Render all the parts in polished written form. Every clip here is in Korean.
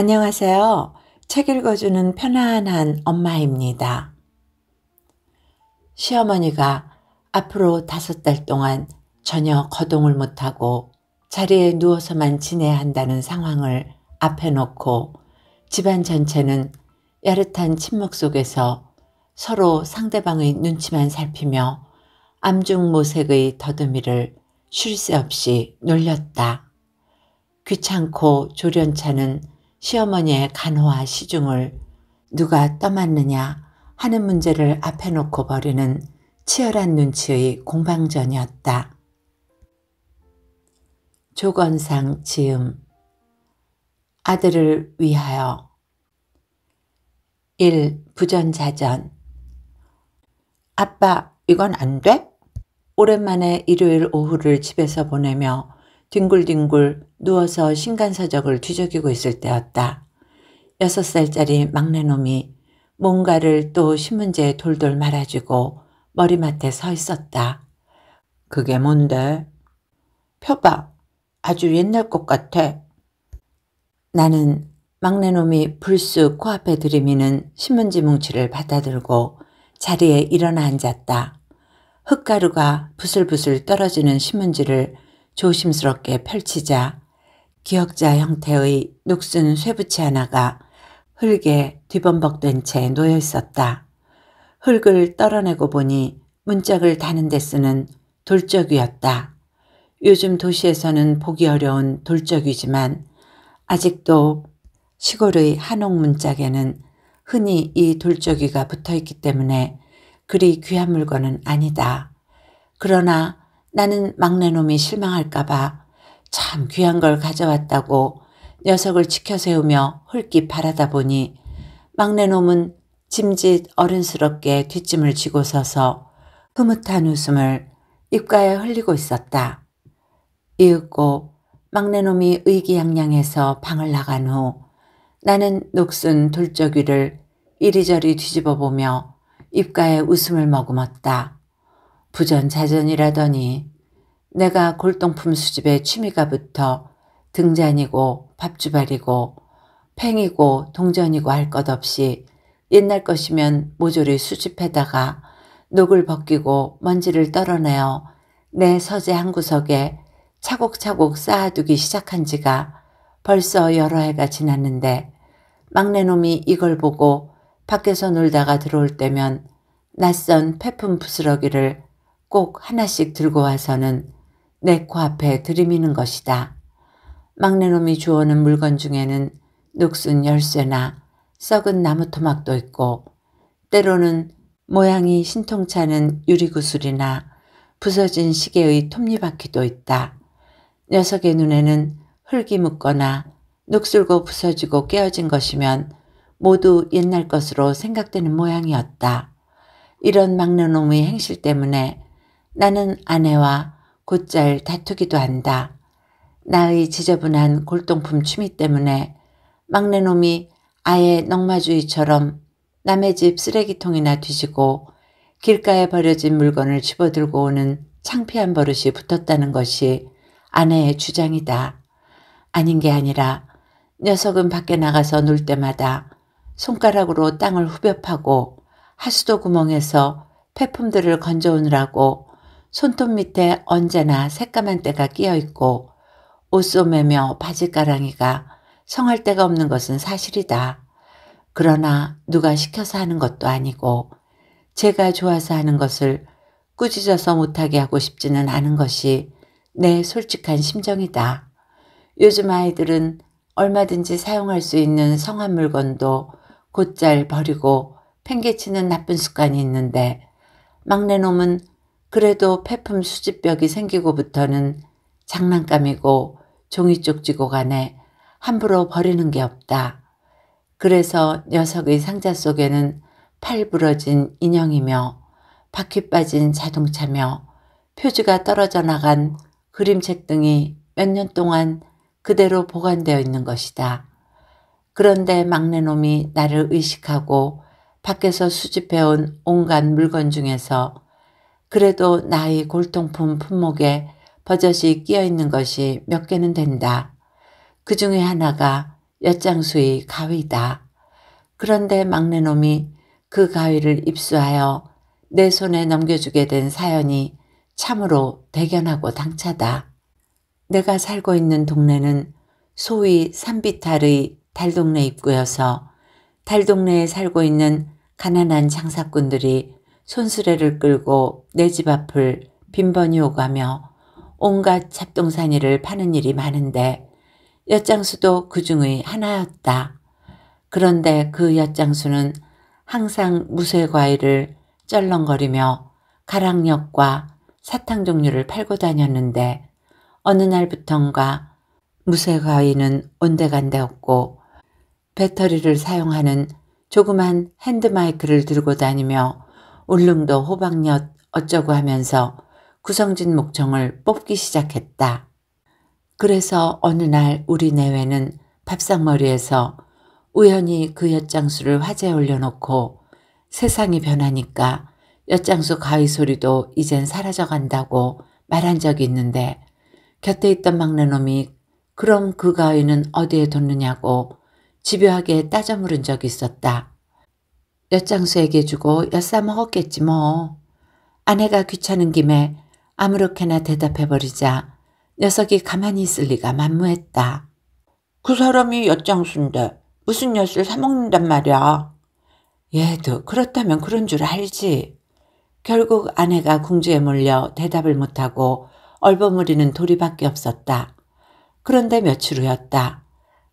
안녕하세요. 책 읽어주는 편안한 엄마입니다. 시어머니가 앞으로 5달 동안 전혀 거동을 못하고 자리에 누워서만 지내야 한다는 상황을 앞에 놓고 집안 전체는 야릇한 침묵 속에서 서로 상대방의 눈치만 살피며 암중모색의 더듬이를 쉴 새 없이 놀렸다. 귀찮고 조련차는 시어머니의 간호와 시중을 누가 떠맡느냐 하는 문제를 앞에 놓고 벌이는 치열한 눈치의 공방전이었다. 조건상 지음 아들을 위하여 1. 부전자전 아빠, 이건 안 돼? 오랜만에 일요일 오후를 집에서 보내며 뒹굴뒹굴 누워서 신간서적을 뒤적이고 있을 때였다. 6살짜리 막내놈이 뭔가를 또 신문지에 돌돌 말아주고 머리맡에 서 있었다. 그게 뭔데? 펴봐. 아주 옛날 것 같아. 나는 막내놈이 불쑥 코앞에 들이미는 신문지 뭉치를 받아들고 자리에 일어나 앉았다. 흙가루가 부슬부슬 떨어지는 신문지를 조심스럽게 펼치자 기역자 형태의 녹슨 쇠붙이 하나가 흙에 뒤범벅된 채 놓여 있었다. 흙을 떨어내고 보니 문짝을 다는 데 쓰는 돌적이었다. 요즘 도시에서는 보기 어려운 돌적이지만 아직도 시골의 한옥 문짝에는 흔히 이 돌적이가 붙어있기 때문에 그리 귀한 물건은 아니다. 그러나 나는 막내놈이 실망할까봐 참 귀한 걸 가져왔다고 녀석을 지켜 세우며 홀기 바라다 보니 막내놈은 짐짓 어른스럽게 뒷짐을 지고 서서 흐뭇한 웃음을 입가에 흘리고 있었다. 이윽고 막내놈이 의기양양해서 방을 나간 후 나는 녹슨 돌적이를 이리저리 뒤집어 보며 입가에 웃음을 머금었다. 부전자전이라더니 내가 골동품 수집에 취미가 붙어 등잔이고 밥주발이고 팽이고 동전이고 할 것 없이 옛날 것이면 모조리 수집해다가 녹을 벗기고 먼지를 떨어내어 내 서재 한 구석에 차곡차곡 쌓아두기 시작한 지가 벌써 여러 해가 지났는데 막내놈이 이걸 보고 밖에서 놀다가 들어올 때면 낯선 폐품 부스러기를 꼭 하나씩 들고 와서는 내 코앞에 들이미는 것이다. 막내놈이 주워오는 물건 중에는 녹슨 열쇠나 썩은 나무 토막도 있고 때로는 모양이 신통찮은 유리구슬이나 부서진 시계의 톱니바퀴도 있다. 녀석의 눈에는 흙이 묻거나 녹슬고 부서지고 깨어진 것이면 모두 옛날 것으로 생각되는 모양이었다. 이런 막내놈의 행실 때문에 나는 아내와 곧잘 다투기도 한다. 나의 지저분한 골동품 취미 때문에 막내놈이 아예 넝마주의처럼 남의 집 쓰레기통이나 뒤지고 길가에 버려진 물건을 집어들고 오는 창피한 버릇이 붙었다는 것이 아내의 주장이다. 아닌 게 아니라 녀석은 밖에 나가서 놀 때마다 손가락으로 땅을 후벼 파고 하수도 구멍에서 폐품들을 건져오느라고 손톱 밑에 언제나 새까만 때가 끼어 있고 옷소매며 바지가랑이가 성할 데가 없는 것은 사실이다. 그러나 누가 시켜서 하는 것도 아니고 제가 좋아서 하는 것을 꾸짖어서 못하게 하고 싶지는 않은 것이 내 솔직한 심정이다. 요즘 아이들은 얼마든지 사용할 수 있는 성한 물건도 곧잘 버리고 팽개치는 나쁜 습관이 있는데 막내놈은 그래도 폐품 수집벽이 생기고부터는 장난감이고 종이 쪽지고 간에 함부로 버리는 게 없다. 그래서 녀석의 상자 속에는 팔 부러진 인형이며 바퀴 빠진 자동차며 표지가 떨어져 나간 그림책 등이 몇 년 동안 그대로 보관되어 있는 것이다. 그런데 막내놈이 나를 의식하고 밖에서 수집해온 온갖 물건 중에서 그래도 나의 골동품 품목에 버젓이 끼어 있는 것이 몇 개는 된다. 그 중에 하나가 엿장수의 가위다. 그런데 막내놈이 그 가위를 입수하여 내 손에 넘겨주게 된 사연이 참으로 대견하고 당차다. 내가 살고 있는 동네는 소위 산비탈의 달동네 입구여서 달동네에 살고 있는 가난한 장사꾼들이 손수레를 끌고 내 집 앞을 빈번히 오가며 온갖 잡동사니를 파는 일이 많은데 엿장수도 그 중의 하나였다. 그런데 그 엿장수는 항상 무쇠과일을 쩔렁거리며 가랑역과 사탕 종류를 팔고 다녔는데 어느 날부턴가 무쇠과일은 온데간데 없고 배터리를 사용하는 조그만 핸드마이크를 들고 다니며 울릉도 호박엿 어쩌고 하면서 구성진 목청을 뽑기 시작했다. 그래서 어느 날 우리 내외는 밥상머리에서 우연히 그 엿장수를 화제에 올려놓고 세상이 변하니까 엿장수 가위 소리도 이젠 사라져간다고 말한 적이 있는데 곁에 있던 막내놈이 그럼 그 가위는 어디에 뒀느냐고 집요하게 따져 물은 적이 있었다. 엿장수에게 주고 엿사 먹었겠지 뭐. 아내가 귀찮은 김에 아무렇게나 대답해버리자 녀석이 가만히 있을 리가 만무했다. 그 사람이 엿장수인데 무슨 엿을 사 먹는단 말이야. 얘도 그렇다면 그런 줄 알지. 결국 아내가 궁지에 몰려 대답을 못하고 얼버무리는 도리밖에 없었다. 그런데 며칠 후였다.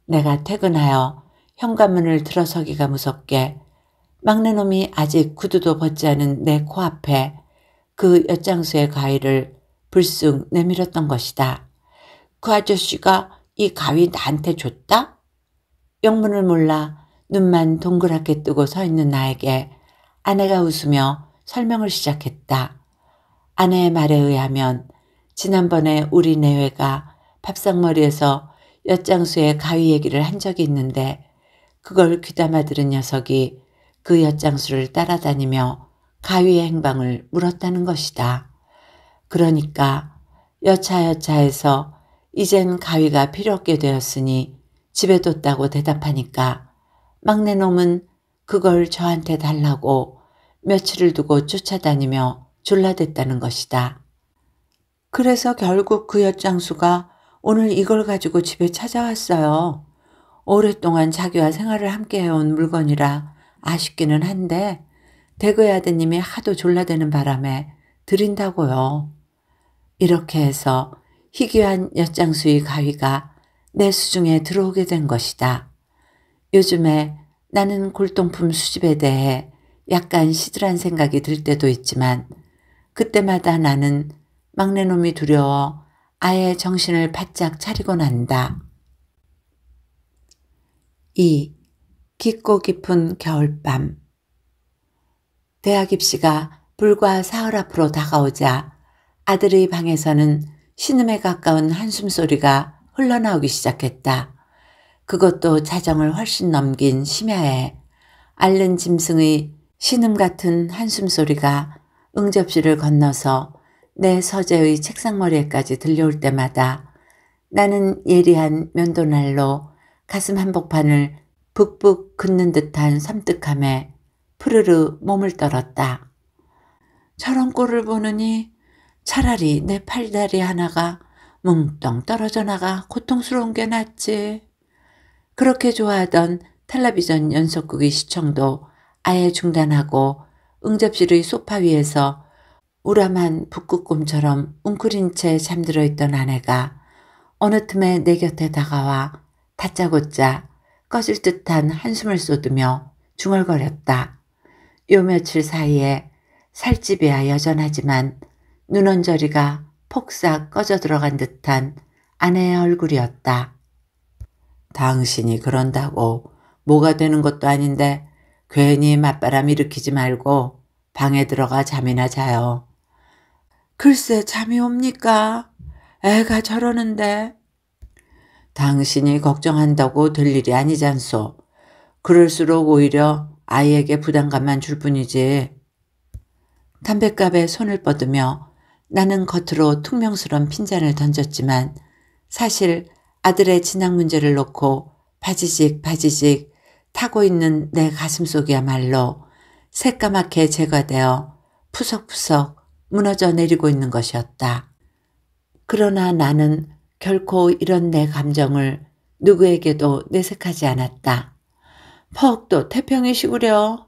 내가 퇴근하여 현관문을 들어서기가 무섭게 막내놈이 아직 구두도 벗지 않은 내 코앞에 그 엿장수의 가위를 불쑥 내밀었던 것이다. 그 아저씨가 이 가위 나한테 줬다? 영문을 몰라 눈만 동그랗게 뜨고 서 있는 나에게 아내가 웃으며 설명을 시작했다. 아내의 말에 의하면 지난번에 우리 내외가 밥상머리에서 엿장수의 가위 얘기를 한 적이 있는데 그걸 귀담아 들은 녀석이 그 엿장수를 따라다니며 가위의 행방을 물었다는 것이다. 그러니까 여차여차해서 이젠 가위가 필요 없게 되었으니 집에 뒀다고 대답하니까 막내놈은 그걸 저한테 달라고 며칠을 두고 쫓아다니며 졸라댔다는 것이다. 그래서 결국 그 엿장수가 오늘 이걸 가지고 집에 찾아왔어요. 오랫동안 자기와 생활을 함께 해온 물건이라 아쉽기는 한데 대거의 아드님이 하도 졸라대는 바람에 드린다고요. 이렇게 해서 희귀한 엿장수의 가위가 내 수중에 들어오게 된 것이다. 요즘에 나는 골동품 수집에 대해 약간 시들한 생각이 들 때도 있지만 그때마다 나는 막내놈이 두려워 아예 정신을 바짝 차리곤 한다. 2. 깊고 깊은 겨울밤. 대학 입시가 불과 사흘 앞으로 다가오자 아들의 방에서는 신음에 가까운 한숨소리가 흘러나오기 시작했다. 그것도 자정을 훨씬 넘긴 심야에 앓는 짐승의 신음 같은 한숨소리가 응접실을 건너서 내 서재의 책상머리에까지 들려올 때마다 나는 예리한 면도날로 가슴 한복판을 북북 긋는 듯한 섬뜩함에 푸르르 몸을 떨었다. 저런 꼴을 보느니 차라리 내 팔다리 하나가 뭉덩 떨어져 나가 고통스러운 게 낫지. 그렇게 좋아하던 텔레비전 연속극의 시청도 아예 중단하고 응접실의 소파 위에서 우람한 북극곰처럼 웅크린 채 잠들어 있던 아내가 어느 틈에 내 곁에 다가와 다짜고짜 꺼질 듯한 한숨을 쏟으며 중얼거렸다. 요 며칠 사이에 살집이야 여전하지만 눈언저리가 폭삭 꺼져 들어간 듯한 아내의 얼굴이었다. 당신이 그런다고 뭐가 되는 것도 아닌데 괜히 맞바람 일으키지 말고 방에 들어가 잠이나 자요. 글쎄 잠이 옵니까? 애가 저러는데. 당신이 걱정한다고 될 일이 아니잖소. 그럴수록 오히려 아이에게 부담감만 줄 뿐이지. 담뱃갑에 손을 뻗으며 나는 겉으로 퉁명스런 핀잔을 던졌지만 사실 아들의 진학 문제를 놓고 바지직 바지직 타고 있는 내 가슴속이야말로 새까맣게 제거되어 푸석푸석 무너져 내리고 있는 것이었다. 그러나 나는 결코 이런 내 감정을 누구에게도 내색하지 않았다. 퍽도 태평이 시구려.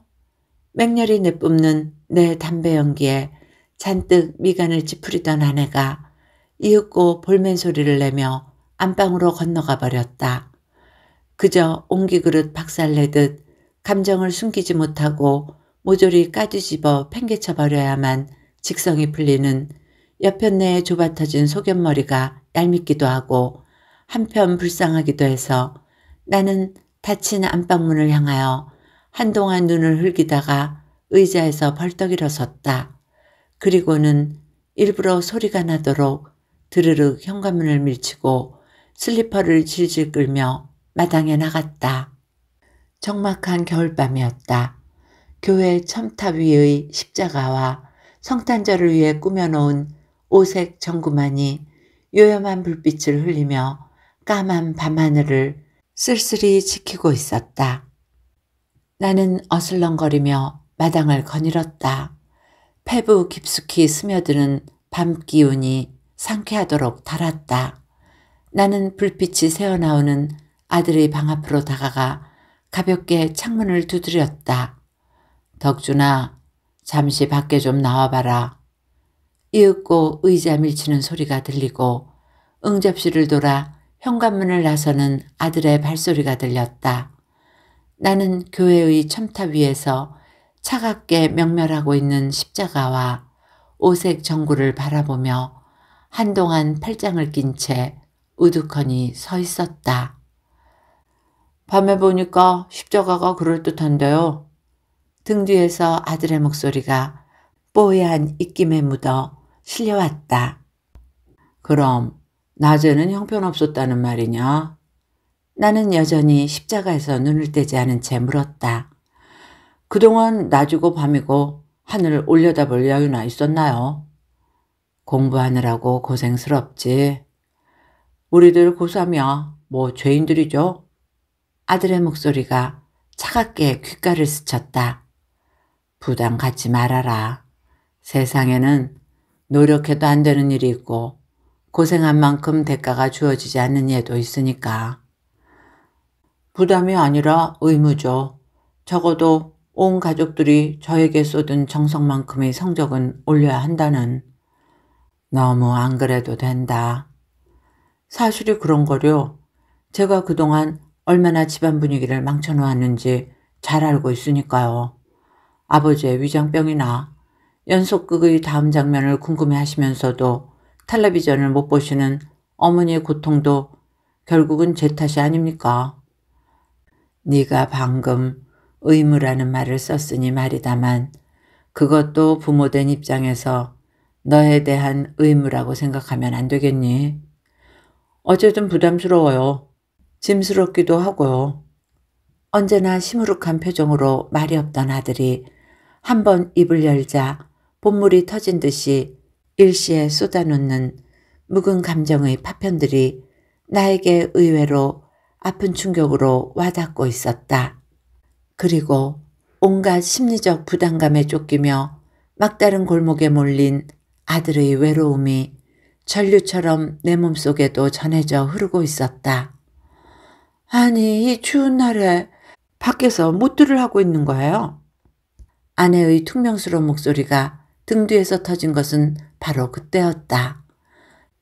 맹렬히 내뿜는 내 담배 연기에 잔뜩 미간을 찌푸리던 아내가 이윽고 볼멘 소리를 내며 안방으로 건너가 버렸다. 그저 옹기그릇 박살내듯 감정을 숨기지 못하고 모조리 까뒤집어 팽개쳐 버려야만 직성이 풀리는 여편네의 좁아터진 소견머리가 얄밉기도 하고 한편 불쌍하기도 해서 나는 닫힌 안방문을 향하여 한동안 눈을 흘기다가 의자에서 벌떡 일어섰다. 그리고는 일부러 소리가 나도록 드르륵 현관문을 밀치고 슬리퍼를 질질 끌며 마당에 나갔다. 적막한 겨울밤이었다. 교회 첨탑 위의 십자가와 성탄절을 위해 꾸며놓은 오색 전구만이 요염한 불빛을 흘리며 까만 밤하늘을 쓸쓸히 지키고 있었다. 나는 어슬렁거리며 마당을 거닐었다. 폐부 깊숙이 스며드는 밤 기운이 상쾌하도록 달았다. 나는 불빛이 새어나오는 아들의 방 앞으로 다가가 가볍게 창문을 두드렸다. 덕준아, 잠시 밖에 좀 나와봐라. 이윽고 의자 밀치는 소리가 들리고 응접실을 돌아 현관문을 나서는 아들의 발소리가 들렸다. 나는 교회의 첨탑 위에서 차갑게 명멸하고 있는 십자가와 오색 전구를 바라보며 한동안 팔짱을 낀 채 우두커니 서 있었다. 밤에 보니까 십자가가 그럴듯한데요. 등 뒤에서 아들의 목소리가 뽀얀 입김에 묻어 실려왔다. 그럼 낮에는 형편없었다는 말이냐? 나는 여전히 십자가에서 눈을 떼지 않은 채 물었다. 그동안 낮이고 밤이고 하늘을 올려다볼 여유나 있었나요? 공부하느라고 고생스럽지. 우리들 고3이야. 뭐 죄인들이죠? 아들의 목소리가 차갑게 귓가를 스쳤다. 부담 갖지 말아라. 세상에는 노력해도 안 되는 일이 있고 고생한 만큼 대가가 주어지지 않는 예도 있으니까. 부담이 아니라 의무죠. 적어도 온 가족들이 저에게 쏟은 정성만큼의 성적은 올려야 한다는. 너무 안 그래도 된다. 사실이 그런 거려. 제가 그동안 얼마나 집안 분위기를 망쳐놓았는지 잘 알고 있으니까요. 아버지의 위장병이나 연속극의 다음 장면을 궁금해하시면서도 텔레비전을 못 보시는 어머니의 고통도 결국은 제 탓이 아닙니까? 네가 방금 의무라는 말을 썼으니 말이다만 그것도 부모된 입장에서 너에 대한 의무라고 생각하면 안 되겠니? 어쨌든 부담스러워요. 짐스럽기도 하고요. 언제나 시무룩한 표정으로 말이 없던 아들이 한번 입을 열자 본물이 터진 듯이 일시에 쏟아놓는 묵은 감정의 파편들이 나에게 의외로 아픈 충격으로 와닿고 있었다. 그리고 온갖 심리적 부담감에 쫓기며 막다른 골목에 몰린 아들의 외로움이 전류처럼 내 몸속에도 전해져 흐르고 있었다. 아니, 이 추운 날에 밖에서 무트를 하고 있는 거예요? 아내의 퉁명스러운 목소리가 등 뒤에서 터진 것은 바로 그때였다.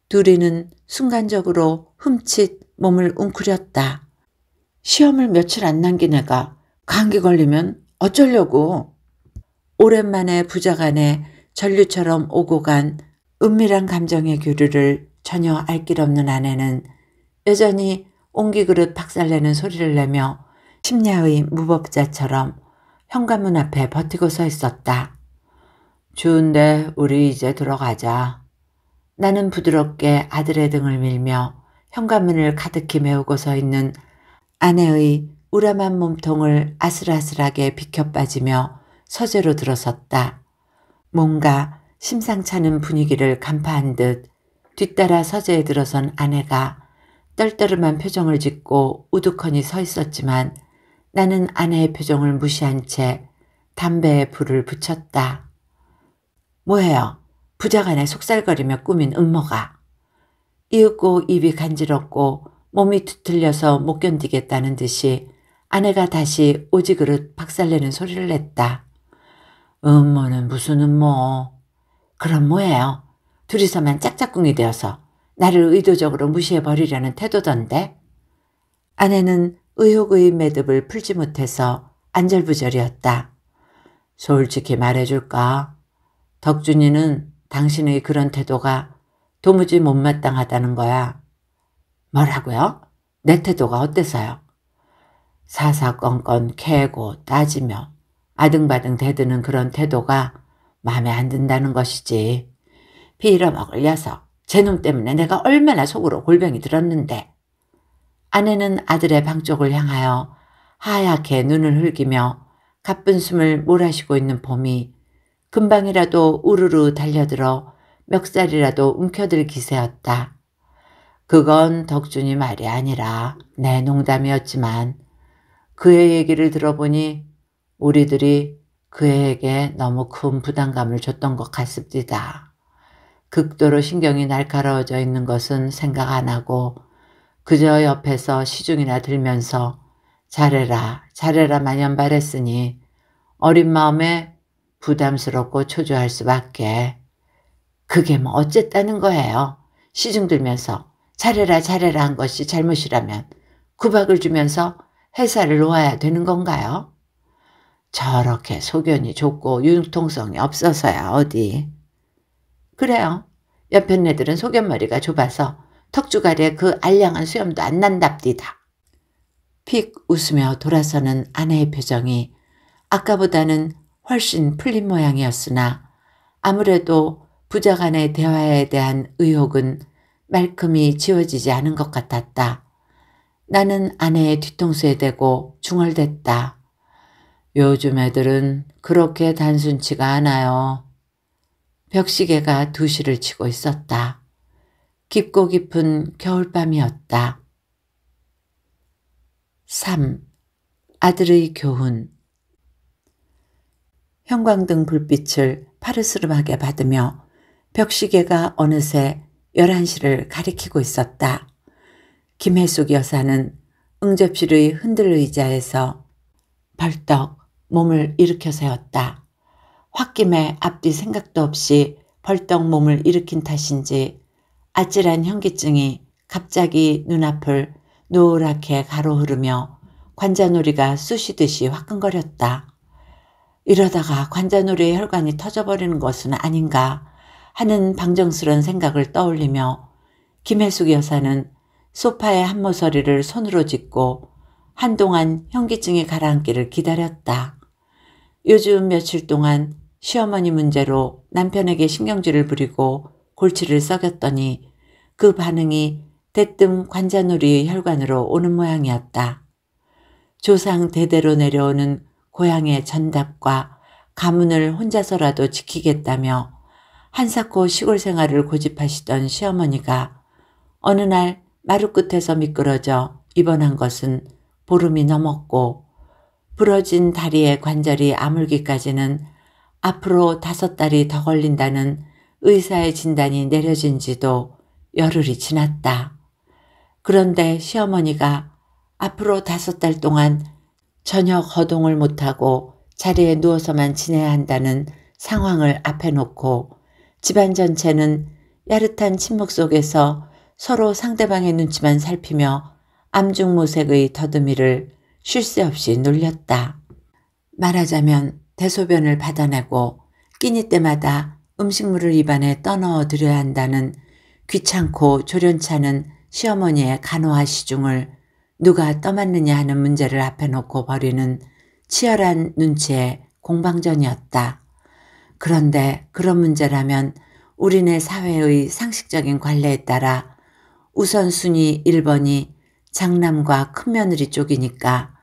둘이는 순간적으로 흠칫 몸을 웅크렸다. 시험을 며칠 안 남긴 애가 감기 걸리면 어쩌려고. 오랜만에 부자간에 전류처럼 오고 간 은밀한 감정의 교류를 전혀 알 길 없는 아내는 여전히 옹기그릇 박살내는 소리를 내며 심야의 무법자처럼 현관문 앞에 버티고 서 있었다. 추운데 우리 이제 들어가자. 나는 부드럽게 아들의 등을 밀며 현관문을 가득히 메우고 서 있는 아내의 우람한 몸통을 아슬아슬하게 비켜 빠지며 서재로 들어섰다. 뭔가 심상찮은 분위기를 간파한 듯 뒤따라 서재에 들어선 아내가 떨떠름한 표정을 짓고 우두커니 서 있었지만 나는 아내의 표정을 무시한 채 담배에 불을 붙였다. 뭐예요? 부자간에 속살거리며 꾸민 음모가. 이윽고 입이 간지럽고 몸이 뒤틀려서 못 견디겠다는 듯이 아내가 다시 오지그릇 박살내는 소리를 냈다. 음모는 무슨 음모. 그럼 뭐예요? 둘이서만 짝짝꿍이 되어서 나를 의도적으로 무시해버리려는 태도던데? 아내는 의혹의 매듭을 풀지 못해서 안절부절이었다. 솔직히 말해줄까? 덕준이는 당신의 그런 태도가 도무지 못마땅하다는 거야. 뭐라고요? 내 태도가 어때서요? 사사건건 캐고 따지며 아등바등 대드는 그런 태도가 마음에 안 든다는 것이지. 빌어먹을 녀석, 제놈 때문에 내가 얼마나 속으로 골병이 들었는데. 아내는 아들의 방 쪽을 향하여 하얗게 눈을 흘기며 가쁜 숨을 몰아쉬고 있는 봄이 금방이라도 우르르 달려들어 멱살이라도 움켜들 기세였다. 그건 덕준이 말이 아니라 내 농담이었지만 그의 얘기를 들어보니 우리들이 그에게 너무 큰 부담감을 줬던 것 같습니다. 극도로 신경이 날카로워져 있는 것은 생각 안 하고 그저 옆에서 시중이나 들면서 잘해라 잘해라 마냥 바랬으니 어린 마음에 부담스럽고 초조할 수밖에. 그게 뭐 어쨌다는 거예요. 시중 들면서 잘해라 잘해라 한 것이 잘못이라면 구박을 주면서 회사를 놓아야 되는 건가요? 저렇게 소견이 좁고 융통성이 없어서야 어디. 그래요. 옆에 애들은 소견머리가 좁아서 턱주가리에 그 알량한 수염도 안 난답디다. 픽 웃으며 돌아서는 아내의 표정이 아까보다는 훨씬 풀린 모양이었으나 아무래도 부자간의 대화에 대한 의혹은 말끔히 지워지지 않은 것 같았다. 나는 아내의 뒤통수에 대고 중얼댔다. 요즘 애들은 그렇게 단순치가 않아요. 벽시계가 2시를 치고 있었다. 깊고 깊은 겨울밤이었다. 3. 아들의 교훈. 형광등 불빛을 파르스름하게 받으며 벽시계가 어느새 11시를 가리키고 있었다. 김혜숙 여사는 응접실의 흔들 의자에서 벌떡 몸을 일으켜 세웠다. 홧김에 앞뒤 생각도 없이 벌떡 몸을 일으킨 탓인지 아찔한 현기증이 갑자기 눈앞을 노랗게 가로흐르며 관자놀이가 쑤시듯이 화끈거렸다. 이러다가 관자놀이의 혈관이 터져버리는 것은 아닌가 하는 방정스러운 생각을 떠올리며 김혜숙 여사는 소파의 한 모서리를 손으로 짚고 한동안 현기증이 가라앉기를 기다렸다. 요즘 며칠 동안 시어머니 문제로 남편에게 신경질을 부리고 골치를 썩였더니 그 반응이 대뜸 관자놀이의 혈관으로 오는 모양이었다. 조상 대대로 내려오는 고향의 전답과 가문을 혼자서라도 지키겠다며 한사코 시골 생활을 고집하시던 시어머니가 어느 날 마루 끝에서 미끄러져 입원한 것은 보름이 넘었고 부러진 다리의 관절이 아물기까지는 앞으로 5달이 더 걸린다는 의사의 진단이 내려진 지도 열흘이 지났다. 그런데 시어머니가 앞으로 5달 동안 전혀 거동을 못하고 자리에 누워서만 지내야 한다는 상황을 앞에 놓고 집안 전체는 야릇한 침묵 속에서 서로 상대방의 눈치만 살피며 암중모색의 더듬이를 쉴 새 없이 놀렸다. 말하자면 대소변을 받아내고 끼니 때마다 음식물을 입안에 떠넣어 드려야 한다는 귀찮고 조련찮은 시어머니의 간호와 시중을 누가 떠맡느냐 하는 문제를 앞에 놓고 벌이는 치열한 눈치의 공방전이었다. 그런데 그런 문제라면 우리네 사회의 상식적인 관례에 따라 우선순위 1번이 장남과 큰며느리 쪽이니까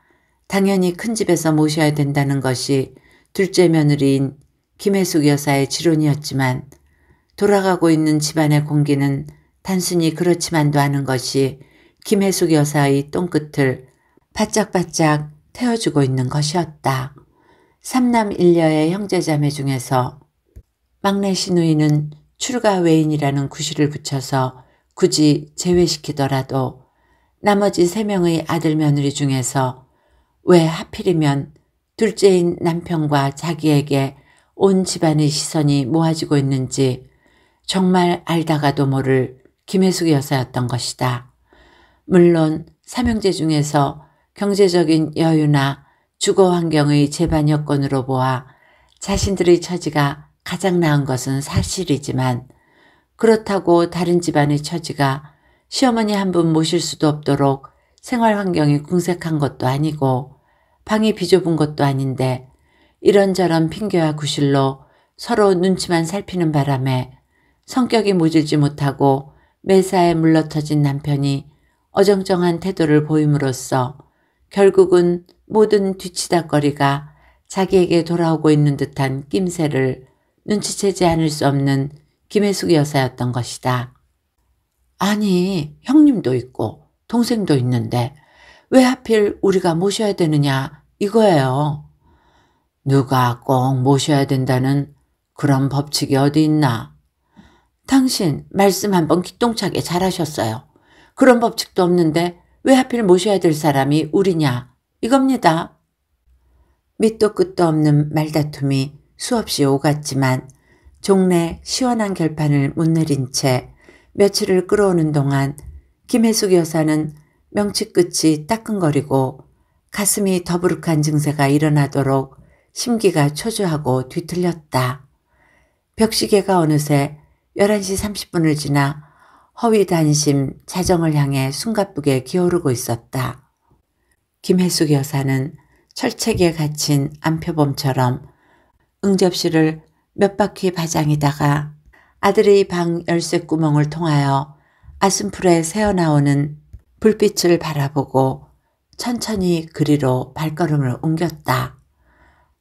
당연히 큰 집에서 모셔야 된다는 것이 둘째 며느리인 김혜숙 여사의 지론이었지만 돌아가고 있는 집안의 공기는 단순히 그렇지만도 않은 것이 김혜숙 여사의 똥끝을 바짝바짝 태워주고 있는 것이었다. 삼남 일녀의 형제자매 중에서 막내 시누이는 출가 외인이라는 구실을 붙여서 굳이 제외시키더라도 나머지 3명의 아들 며느리 중에서 왜 하필이면 둘째인 남편과 자기에게 온 집안의 시선이 모아지고 있는지 정말 알다가도 모를 김혜숙 여사였던 것이다. 물론 삼형제 중에서 경제적인 여유나 주거 환경의 재반 여건으로 보아 자신들의 처지가 가장 나은 것은 사실이지만 그렇다고 다른 집안의 처지가 시어머니 한 분 모실 수도 없도록 생활 환경이 궁색한 것도 아니고 방이 비좁은 것도 아닌데 이런저런 핑계와 구실로 서로 눈치만 살피는 바람에 성격이 모질지 못하고 매사에 물러터진 남편이 어정쩡한 태도를 보임으로써 결국은 모든 뒤치다거리가 자기에게 돌아오고 있는 듯한 낌새를 눈치채지 않을 수 없는 김혜숙 여사였던 것이다. 아니, 형님도 있고 동생도 있는데 왜 하필 우리가 모셔야 되느냐 이거예요. 누가 꼭 모셔야 된다는 그런 법칙이 어디 있나. 당신 말씀 한번 기똥차게 잘하셨어요. 그런 법칙도 없는데 왜 하필 모셔야 될 사람이 우리냐 이겁니다. 밑도 끝도 없는 말다툼이 수없이 오갔지만 종래 시원한 결판을 못 내린 채 며칠을 끌어오는 동안 김혜숙 여사는 명치 끝이 따끔거리고 가슴이 더부룩한 증세가 일어나도록 심기가 초조하고 뒤틀렸다. 벽시계가 어느새 11시 30분을 지나 허위 단심 자정을 향해 숨가쁘게 기어오르고 있었다. 김혜숙 여사는 철책에 갇힌 암표범처럼 응접실을 몇 바퀴 바장이다가 아들의 방 열쇠 구멍을 통하여 아슴풀에 새어나오는 불빛을 바라보고 천천히 그리로 발걸음을 옮겼다.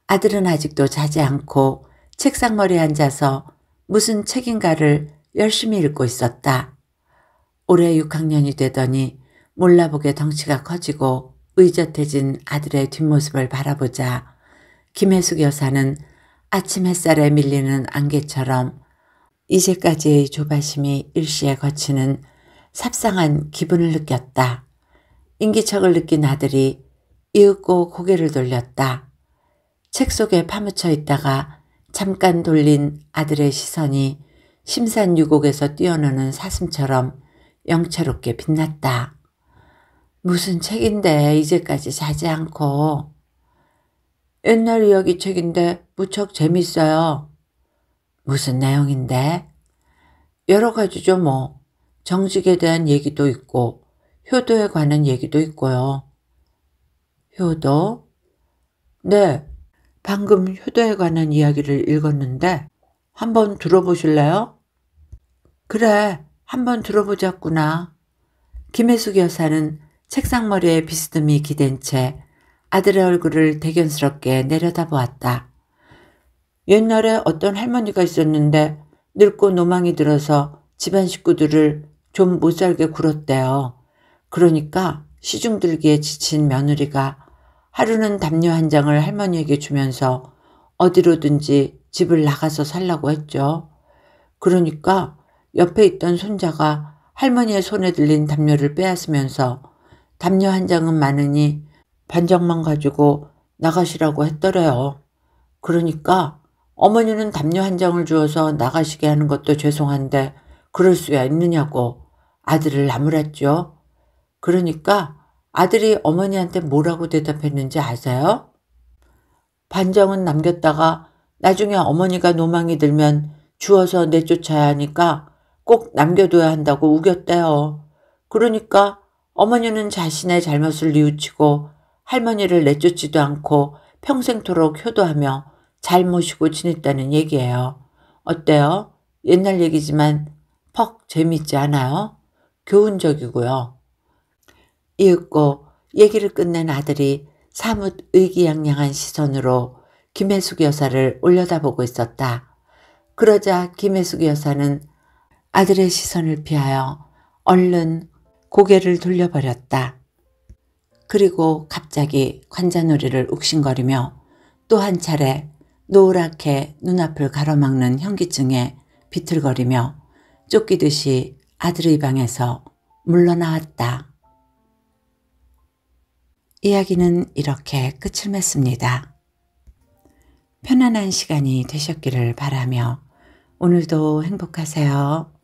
아들은 아직도 자지 않고 책상머리에 앉아서 무슨 책인가를 열심히 읽고 있었다. 올해 6학년이 되더니 몰라보게 덩치가 커지고 의젓해진 아들의 뒷모습을 바라보자 김혜숙 여사는 아침 햇살에 밀리는 안개처럼 이제까지의 조바심이 일시에 거치는 삽상한 기분을 느꼈다. 인기척을 느낀 아들이 이윽고 고개를 돌렸다. 책 속에 파묻혀 있다가 잠깐 돌린 아들의 시선이 심산유곡에서 뛰어노는 사슴처럼 영채롭게 빛났다. 무슨 책인데 이제까지 자지 않고. 옛날 이야기 책인데 무척 재밌어요. 무슨 내용인데? 여러 가지죠 뭐. 정직에 대한 얘기도 있고 효도에 관한 얘기도 있고요. 효도? 네, 방금 효도에 관한 이야기를 읽었는데 한번 들어보실래요? 그래, 한번 들어보자꾸나. 김혜숙 여사는 책상머리에 비스듬히 기댄 채 아들의 얼굴을 대견스럽게 내려다보았다. 옛날에 어떤 할머니가 있었는데 늙고 노망이 들어서 집안 식구들을 좀 못살게 굴었대요. 그러니까 시중들기에 지친 며느리가 하루는 담요 한 장을 할머니에게 주면서 어디로든지 집을 나가서 살라고 했죠. 그러니까 옆에 있던 손자가 할머니의 손에 들린 담요를 빼앗으면서 담요 한 장은 많으니 반장만 가지고 나가시라고 했더래요. 그러니까 어머니는 담요 한 장을 주어서 나가시게 하는 것도 죄송한데 그럴 수야 있느냐고 아들을 나무랐죠. 그러니까 아들이 어머니한테 뭐라고 대답했는지 아세요? 반장은 남겼다가 나중에 어머니가 노망이 들면 주워서 내쫓아야 하니까 꼭 남겨둬야 한다고 우겼대요. 그러니까 어머니는 자신의 잘못을 뉘우치고 할머니를 내쫓지도 않고 평생토록 효도하며 잘 모시고 지냈다는 얘기예요. 어때요? 옛날 얘기지만 퍽 재미있지 않아요? 교훈적이고요. 이윽고 얘기를 끝낸 아들이 사뭇 의기양양한 시선으로 김혜숙 여사를 올려다보고 있었다. 그러자 김혜숙 여사는 아들의 시선을 피하여 얼른 고개를 돌려버렸다. 그리고 갑자기 관자놀이를 욱신거리며 또 한 차례 노랗게 눈앞을 가로막는 현기증에 비틀거리며 쫓기듯이 아들의 방에서 물러나왔다. 이야기는 이렇게 끝을 맺습니다. 편안한 시간이 되셨기를 바라며 오늘도 행복하세요.